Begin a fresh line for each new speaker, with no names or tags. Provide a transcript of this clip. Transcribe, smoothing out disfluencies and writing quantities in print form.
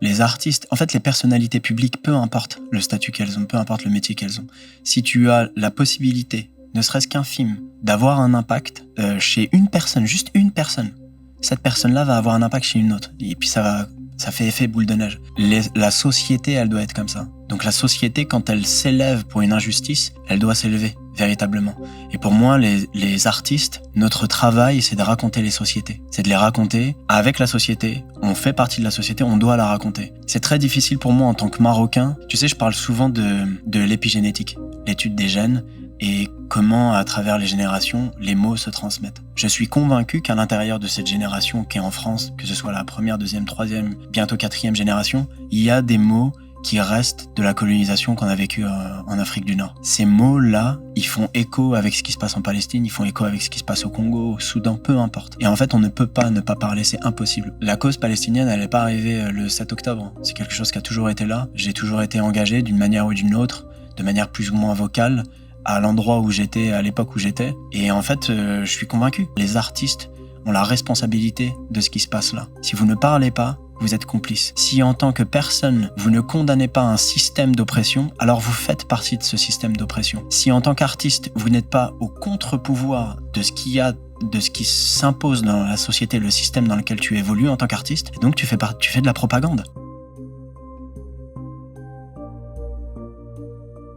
Les artistes, en fait, les personnalités publiques, peu importe le statut qu'elles ont, peu importe le métier qu'elles ont, si tu as la possibilité, ne serait-ce qu'infime, d'avoir un impact chez une personne, juste une personne, cette personne-là va avoir un impact chez une autre. Et puis ça fait effet boule de neige. La société, elle doit être comme ça. Donc la société, quand elle s'élève pour une injustice, elle doit s'élever, véritablement. Et pour moi, les artistes, notre travail, c'est de raconter les sociétés. C'est de les raconter avec la société. On fait partie de la société, on doit la raconter. C'est très difficile pour moi en tant que Marocain. Tu sais, je parle souvent de l'épigénétique, l'étude des gènes, et comment, à travers les générations, les mots se transmettent. Je suis convaincu qu'à l'intérieur de cette génération qui est en France, que ce soit la première, deuxième, troisième, bientôt quatrième génération, il y a des mots qui restent de la colonisation qu'on a vécue en Afrique du Nord. Ces mots-là, ils font écho avec ce qui se passe en Palestine, ils font écho avec ce qui se passe au Congo, au Soudan, peu importe. Et en fait, on ne peut pas ne pas parler, c'est impossible. La cause palestinienne, elle n'est pas arrivée le 7 octobre. C'est quelque chose qui a toujours été là. J'ai toujours été engagé d'une manière ou d'une autre, de manière plus ou moins vocale, à l'endroit où j'étais, à l'époque où j'étais. Et en fait, je suis convaincu. Les artistes ont la responsabilité de ce qui se passe là. Si vous ne parlez pas, vous êtes complice. Si en tant que personne, vous ne condamnez pas un système d'oppression, alors vous faites partie de ce système d'oppression. Si en tant qu'artiste, vous n'êtes pas au contre-pouvoir de ce qu'il y a, de ce qui s'impose dans la société, le système dans lequel tu évolues en tant qu'artiste, donc tu fais de la propagande.